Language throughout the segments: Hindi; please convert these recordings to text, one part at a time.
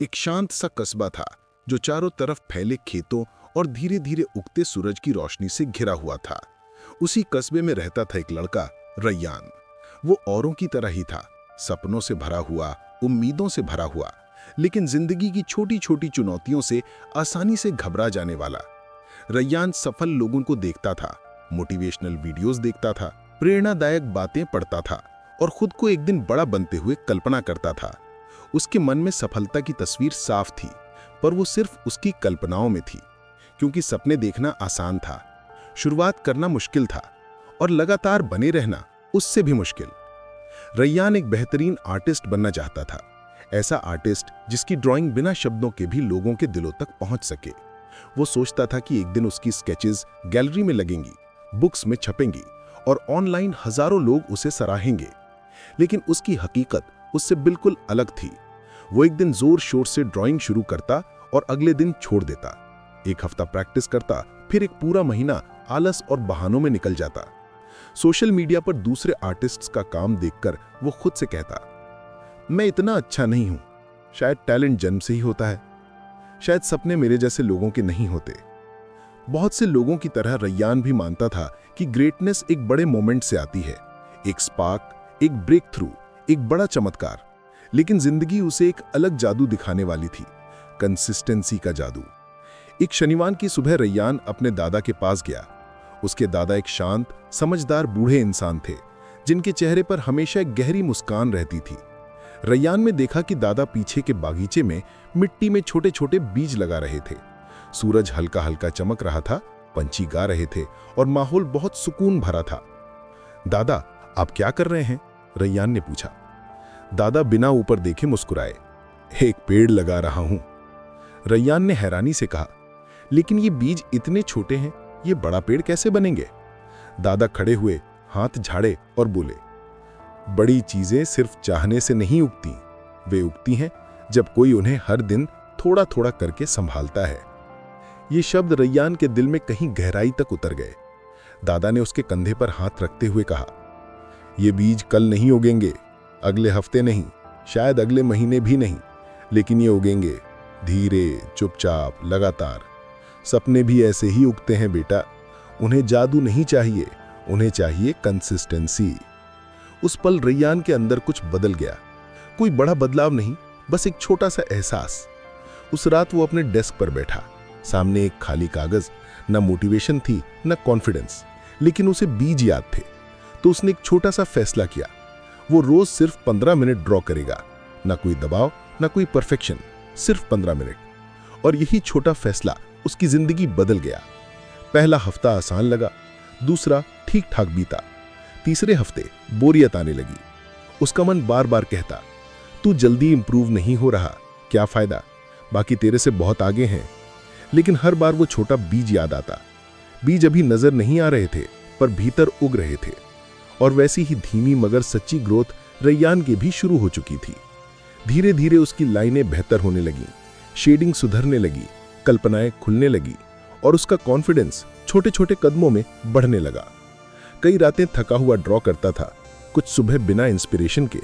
एक शांत सा कस्बा था जो चारों तरफ फैले खेतों और धीरे धीरे उगते सूरज की रोशनी से घिरा हुआ था। उसी कस्बे में रहता था एक लड़का, रैयान। वो औरों की तरह ही था, सपनों से भरा हुआ, उम्मीदों से भरा हुआ, लेकिन जिंदगी की छोटी छोटी चुनौतियों से आसानी से घबरा जाने वाला। रैयान सफल लोगों को देखता था, मोटिवेशनल वीडियोस देखता था, प्रेरणादायक बातें पढ़ता था और खुद को एक दिन बड़ा बनते हुए कल्पना करता था। उसके मन में सफलता की तस्वीर साफ थी, पर वो सिर्फ उसकी कल्पनाओं में थी, क्योंकि सपने देखना आसान था, शुरुआत करना मुश्किल था और लगातार बने रहना उससे भी मुश्किल। रैयान एक बेहतरीन आर्टिस्ट बनना चाहता था, ऐसा आर्टिस्ट जिसकी ड्राइंग बिना शब्दों के भी लोगों के दिलों तक पहुंच सके। वो सोचता था कि एक दिन उसकी स्केचेस गैलरी में लगेंगी, बुक्स में छपेंगी और ऑनलाइन हजारों लोग उसे सराहेंगे। लेकिन उसकी हकीकत उससे बिल्कुल अलग थी। वो एक दिन जोर शोर से ड्राइंग शुरू करता और अगले दिन छोड़ देता। एक हफ्ता प्रैक्टिस करता, फिर एक पूरा महीना आलस और बहानों में निकल जाता। सोशल मीडिया पर दूसरे आर्टिस्ट्स का काम देखकर वो खुद से कहता, मैं इतना अच्छा नहीं हूं, शायद टैलेंट जन्म से ही होता है, शायद सपने मेरे जैसे लोगों के नहीं होते। बहुत से लोगों की तरह रैयान भी मानता था कि ग्रेटनेस एक बड़े मोमेंट से आती है, एक स्पार्क, एक ब्रेक थ्रू, एक बड़ा चमत्कार। लेकिन जिंदगी उसे एक अलग जादू दिखाने वाली थी, कंसिस्टेंसी का जादू। एक शनिवार की सुबह रैयान अपने दादा के पास गया। उसके दादा एक शांत, समझदार बूढ़े इंसान थे, जिनके चेहरे पर हमेशा एक गहरी मुस्कान रहती थी। रैयान ने देखा कि दादा पीछे के बागीचे में मिट्टी में छोटे छोटे बीज लगा रहे थे। सूरज हल्का हल्का चमक रहा था, पंछी गा रहे थे और माहौल बहुत सुकून भरा था। दादा, आप क्या कर रहे हैं? रैयान ने पूछा। दादा बिना ऊपर देखे मुस्कुराए। एक पेड़ लगा रहा हूं। रैयान ने हैरानी से कहा, लेकिन ये बीज इतने छोटे हैं, ये बड़ा पेड़ कैसे बनेंगे? दादा खड़े हुए, हाथ झाड़े और बोले, बड़ी चीजें सिर्फ चाहने से नहीं उगती, वे उगती हैं जब कोई उन्हें हर दिन थोड़ा थोड़ा करके संभालता है। ये शब्द रैयान के दिल में कहीं गहराई तक उतर गए। दादा ने उसके कंधे पर हाथ रखते हुए कहा, ये बीज कल नहीं उगेंगे, अगले हफ्ते नहीं, शायद अगले महीने भी नहीं, लेकिन ये उगेंगे धीरे, चुपचाप, लगातार। सपने भी ऐसे ही उगते हैं बेटा। उन्हें जादू नहीं चाहिए, उन्हें चाहिए कंसिस्टेंसी। उस पल रैयान के अंदर कुछ बदल गया। कोई बड़ा बदलाव नहीं, बस एक छोटा सा एहसास। उस रात वो अपने डेस्क पर बैठा, सामने एक खाली कागज। न मोटिवेशन थी, न कॉन्फिडेंस, लेकिन उसे बीज याद थे। तो उसने एक छोटा सा फैसला किया, वो रोज सिर्फ 15 मिनट ड्रॉ करेगा। ना कोई दबाव, ना कोई परफेक्शन, सिर्फ 15 मिनट। और यही छोटा फैसला उसकी जिंदगी बदल गया। पहला हफ्ता आसान लगा, दूसरा ठीक ठाक बीता, तीसरे हफ्ते बोरियत आने लगी। उसका मन बार बार कहता, तू जल्दी इंप्रूव नहीं हो रहा, क्या फायदा, बाकी तेरे से बहुत आगे हैं। लेकिन हर बार वो छोटा बीज याद आता। बीज अभी नजर नहीं आ रहे थे, पर भीतर उग रहे थे। और वैसी ही धीमी मगर सच्ची ग्रोथ रैयान की भी शुरू हो चुकी थी। धीरे धीरे उसकी लाइनें बेहतर होने लगीं, शेडिंग सुधरने लगी, कल्पनाएं खुलने लगी और उसका कॉन्फिडेंस छोटे छोटे कदमों में बढ़ने लगा। कई रातें थका हुआ ड्रॉ करता था, कुछ सुबह बिना इंस्पिरेशन के,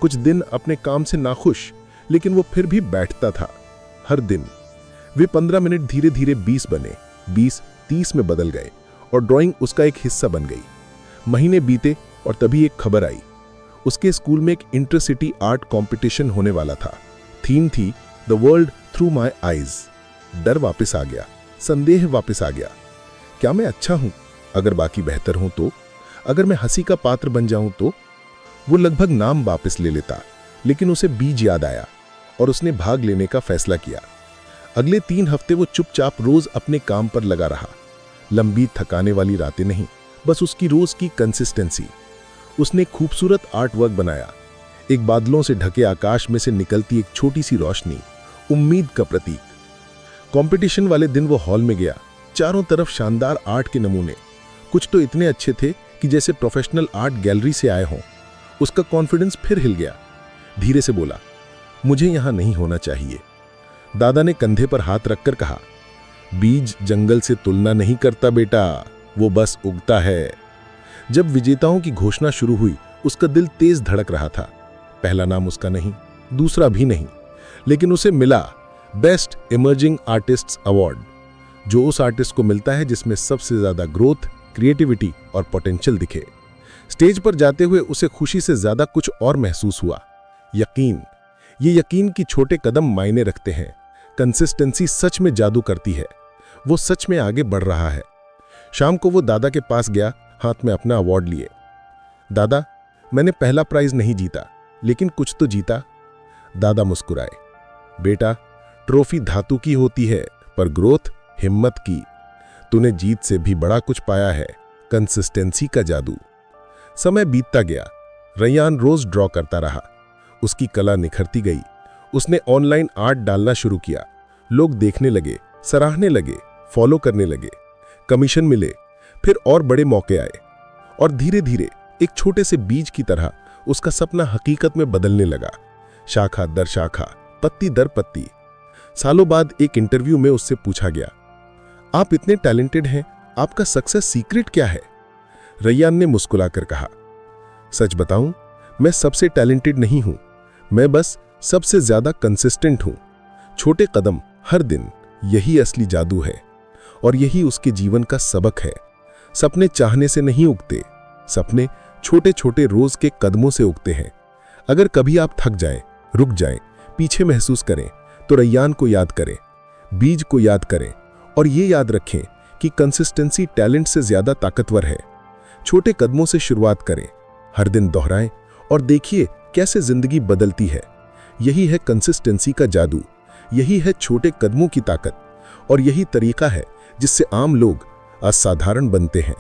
कुछ दिन अपने काम से नाखुश, लेकिन वो फिर भी बैठता था। हर दिन वे 15 मिनट धीरे धीरे 20 बने, 20 30 में बदल गए और ड्राइंग उसका एक हिस्सा बन गई। महीने बीते और तभी एक खबर आई। उसके स्कूल में एक इंटरसिटी आर्ट कंपटीशन होने वाला था। थीम थी the world through my eyes. डर वापस आ गया, संदेह वापस आ गया। क्या मैं अच्छा हूं? अगर बाकी बेहतर हों तो? अगर मैं हंसी का पात्र बन जाऊं तो? वो लगभग नाम वापस ले लेता, लेकिन उसे बीज याद आया और उसने भाग लेने का फैसला किया। अगले 3 हफ्ते वो चुपचाप रोज अपने काम पर लगा रहा। लंबी थकाने वाली रातें नहीं, बस उसकी रोज की कंसिस्टेंसी। उसने खूबसूरत आर्ट वर्क बनाया, एक बादलों से ढके आकाश में से निकलती एक छोटी सी रोशनी, उम्मीद का प्रतीक। कंपटीशन वाले दिन वो हॉल में गया, चारों तरफ शानदार आर्ट के नमूने, कुछ तो इतने अच्छे थे कि जैसे प्रोफेशनल आर्ट गैलरी से आए हों। उसका कॉन्फिडेंस फिर हिल गया। धीरे से बोला, मुझे यहां नहीं होना चाहिए। दादा ने कंधे पर हाथ रखकर कहा, बीज जंगल से तुलना नहीं करता बेटा, वो बस उगता है। जब विजेताओं की घोषणा शुरू हुई, उसका दिल तेज धड़क रहा था। पहला नाम उसका नहीं, दूसरा भी नहीं, लेकिन उसे मिला बेस्ट इमर्जिंग आर्टिस्ट्स अवार्ड, जो उस आर्टिस्ट को मिलता है जिसमें सबसे ज्यादा ग्रोथ, क्रिएटिविटी और पोटेंशियल दिखे। स्टेज पर जाते हुए उसे खुशी से ज्यादा कुछ और महसूस हुआ, यकीन। ये यकीन कि छोटे कदम मायने रखते हैं। कंसिस्टेंसी सच में जादू करती है। वो सच में आगे बढ़ रहा है। शाम को वो दादा के पास गया, हाथ में अपना अवार्ड लिए। दादा, मैंने पहला प्राइज नहीं जीता, लेकिन कुछ तो जीता। दादा मुस्कुराए। बेटा, ट्रॉफी धातु की होती है, पर ग्रोथ हिम्मत की। तूने जीत से भी बड़ा कुछ पाया है, कंसिस्टेंसी का जादू। समय बीतता गया। रैयान रोज ड्रॉ करता रहा। उसकी कला निखरती गई। उसने ऑनलाइन आर्ट डालना शुरू किया। लोग देखने लगे, सराहने लगे, फॉलो करने लगे। कमीशन मिले, फिर और बड़े मौके आए, और धीरे धीरे एक छोटे से बीज की तरह उसका सपना हकीकत में बदलने लगा। शाखा दर शाखा, पत्ती दर पत्ती। सालों बाद एक इंटरव्यू में उससे पूछा गया, आप इतने टैलेंटेड हैं, आपका सक्सेस सीक्रेट क्या है? रैयान ने मुस्कुराकर कहा, सच बताऊं, मैं सबसे टैलेंटेड नहीं हूं, मैं बस सबसे ज्यादा कंसिस्टेंट हूं। छोटे कदम हर दिन, यही असली जादू है। और यही उसके जीवन का सबक है। सपने चाहने से नहीं उगते, सपने छोटे छोटे रोज के कदमों से उगते हैं। अगर कभी आप थक जाएं, रुक जाएं, पीछे महसूस करें, तो रैयान को याद करें, बीज को याद करें, और ये याद रखें कि कंसिस्टेंसी टैलेंट से ज्यादा ताकतवर है। छोटे कदमों से शुरुआत करें, हर दिन दोहराएं, और देखिए कैसे जिंदगी बदलती है। यही है कंसिस्टेंसी का जादू, यही है छोटे कदमों की ताकत, और यही तरीका है जिससे आम लोग असाधारण बनते हैं।